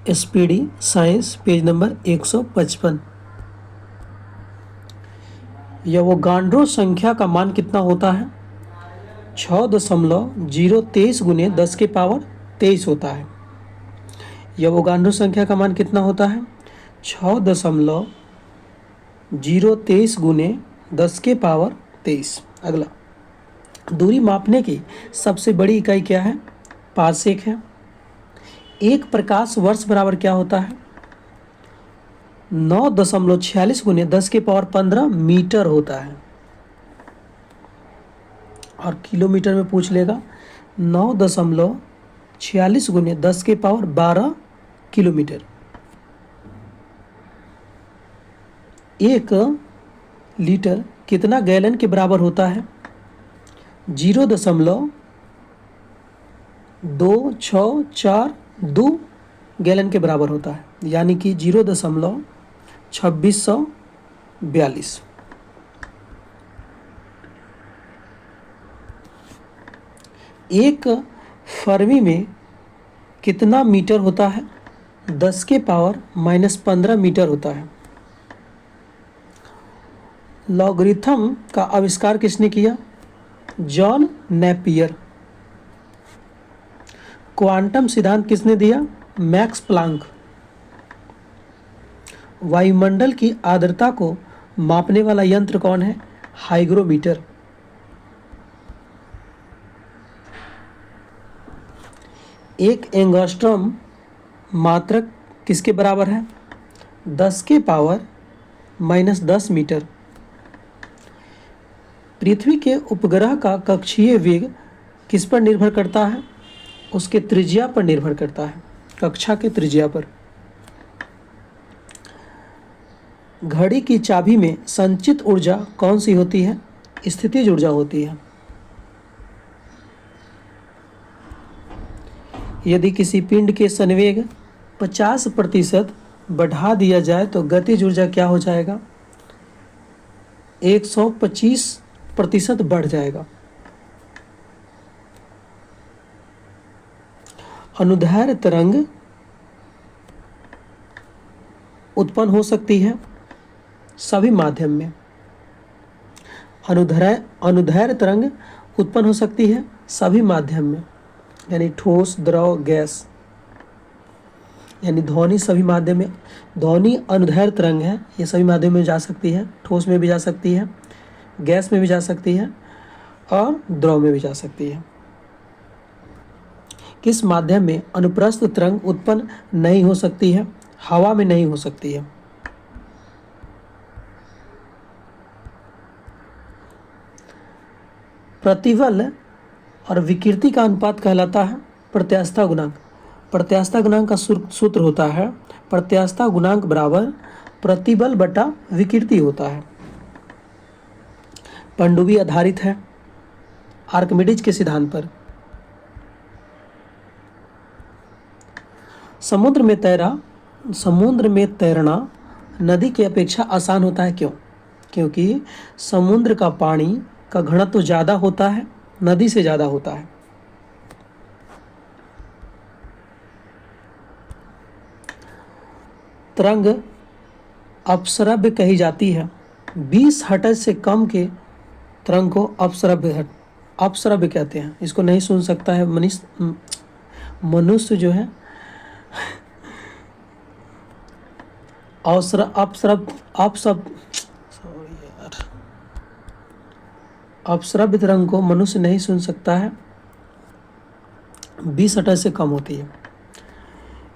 SPD science page number 155। Avogadro संख्या का मान कितना होता है? 6.023 गुने 10 के पावर 23 होता है। एवोगाड्रो संख्या का मान कितना होता है? 6.023 गुने 10 के पावर 23। अगला, दूरी मापने की सबसे बड़ी इकाई क्या है? पारसेक है। एक प्रकाश वर्ष बराबर क्या होता है? 9.46 गुने 10 के पावर 15 मीटर होता है। और किलोमीटर में पूछ लेगा, 9.46 गुने 10 के पावर 12 किलोमीटर। 1 लीटर कितना गैलन के बराबर होता है? 0.2642 गैलन के बराबर होता है, यानी कि 0.2642। एक फर्मी में कितना मीटर होता है? 10 के पावर -15 मीटर होता है। लॉगरिथम का आविष्कार किसने किया? John Napier. क्वांटम सिद्धांत किसने दिया? Max Planck. वायुमंडल की आर्द्रता को मापने वाला यंत्र कौन है? हाइग्रोमीटर। एक एंगस्ट्रॉम मात्रक किसके बराबर है? 10 के पावर -10 मीटर। पृथ्वी के उपग्रह का कक्षीय वेग किस पर निर्भर करता है? उसके त्रिज्या पर निर्भर करता है, कक्षा के त्रिज्या पर। घड़ी की चाबी में संचित ऊर्जा कौन सी होती है? स्थितिज ऊर्जा होती है। यदि किसी पिंड के संवेग 50% बढ़ा दिया जाए तो गतिज ऊर्जा क्या हो जाएगा? 125% बढ़ जाएगा। अनुदैर्ध्य तरंग उत्पन्न हो सकती है सभी माध्यम में। अनुदैर्ध्य तरंग उत्पन्न हो सकती है सभी माध्यम में, यानी ठोस, द्रव, गैस। यानी ध्वनि सभी माध्यम में, ध्वनि अनुदैर्ध्य तरंग है, ये सभी माध्यम में जा सकती है। ठोस में भी जा सकती है, गैस में भी जा सकती है और द्रव में भी जा सकती है। किस माध्यम में अनुप्रस्थ तरंग उत्पन्न नहीं हो सकती है? हवा में नहीं हो सकती है। प्रतिबल और विकृति का अनुपात कहलाता है प्रत्यास्थता गुणांक। प्रत्यास्थता गुणांक का सूत्र होता है प्रत्यास्थता गुणांक बराबर प्रतिबल बटा विकृति होता है। पनडुब्बी आधारित है आर्किमिडीज के सिद्धांत पर। समुद्र में तैरना नदी की अपेक्षा आसान होता है। क्यों? क्योंकि समुद्र का पानी का घनत्व तो ज़्यादा होता है, नदी से ज़्यादा होता है। तरंग अपश्रव्य कही जाती है। 20 हर्ट्ज से कम के तरंग को अपश्रव्य कहते हैं। इसको नहीं सुन सकता है मनुष्य जो है। अपश्रव्य तरंग को मनुष्य नहीं सुन सकता है, 20 हर्ट्ज से कम होती है।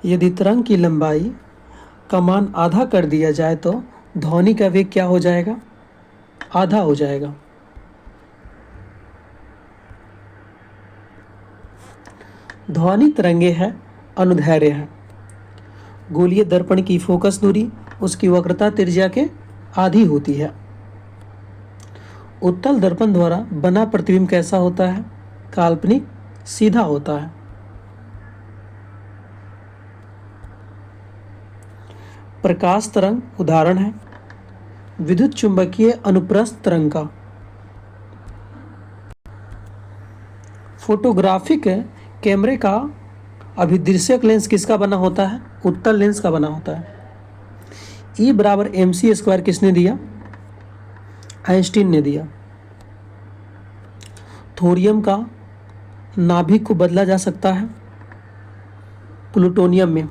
यदि तरंग की लंबाई का मान आधा कर दिया जाए तो ध्वनि का वेग क्या हो जाएगा? आधा हो जाएगा। ध्वनि तरंगे है अनुदैर्ध्य है। गोलीय दर्पण की फोकस दूरी उसकी वक्रता त्रिज्या के आधी होती है। उत्तल दर्पण द्वारा बना प्रतिबिंब कैसा होता है? काल्पनिक सीधा होता है। प्रकाश तरंग उदाहरण है विद्युत चुंबकीय अनुप्रस्थ तरंग का। फोटोग्राफिक कैमरे का अभिदृश्यक लेंस किसका बना होता है? उत्तल लेंस का बना होता है। E बराबर mc² किसने दिया? आइंस्टीन ने दिया। थोरियम का नाभिक को बदला जा सकता है प्लूटोनियम में।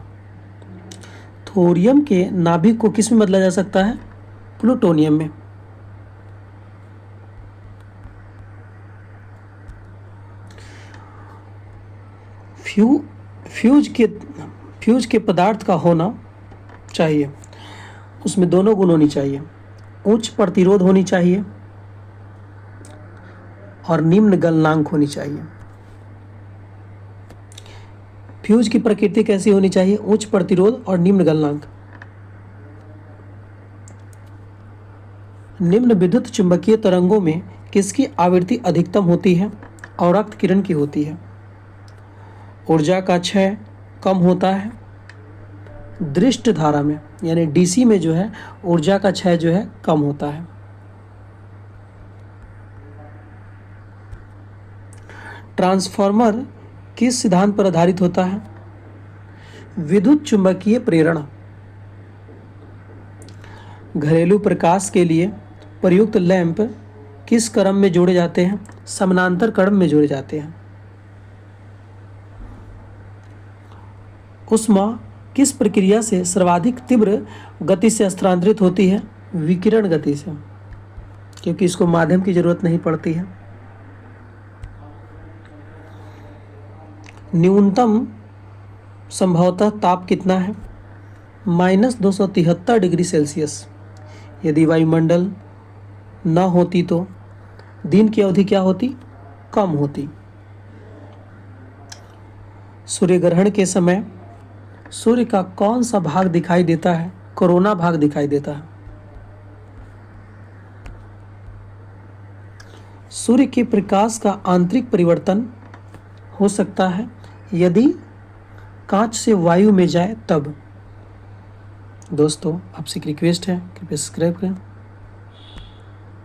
थोरियम के नाभिक को किस में बदला जा सकता है? प्लूटोनियम में। फ्यूज के पदार्थ का होना चाहिए, उसमें दोनों गुण होनी चाहिए, उच्च प्रतिरोध होनी चाहिए और निम्न गलनांक होनी चाहिए। फ्यूज की प्रकृति कैसी होनी चाहिए? उच्च प्रतिरोध और निम्न गलनांक। निम्न विद्युत चुंबकीय तरंगों में किसकी आवृत्ति अधिकतम होती है? अवरक्त किरण की होती है। ऊर्जा का क्षय कम होता है दृष्ट धारा में, यानी डीसी में जो है ऊर्जा का क्षय जो है कम होता है। ट्रांसफार्मर किस सिद्धांत पर आधारित होता है? विद्युत चुंबकीय प्रेरण। घरेलू प्रकाश के लिए प्रयुक्त लैंप किस क्रम में जोड़े जाते हैं? समानांतर क्रम में जोड़े जाते हैं। ऊष्मा किस प्रक्रिया से सर्वाधिक तीव्र गति से स्थानांतरित होती है? विकिरण गति से, क्योंकि इसको माध्यम की जरूरत नहीं पड़ती है। न्यूनतम संभवतः ताप कितना है? -273 डिग्री सेल्सियस। यदि वायुमंडल न होती तो दिन की अवधि क्या होती? कम होती। सूर्य ग्रहण के समय सूर्य का कौन सा भाग दिखाई देता है? कोरोना भाग दिखाई देता है। सूर्य के प्रकाश का आंतरिक परिवर्तन हो सकता है यदि कांच से वायु में जाए तब। दोस्तों, आपसे एक रिक्वेस्ट है, कृपया सब्सक्राइब करें।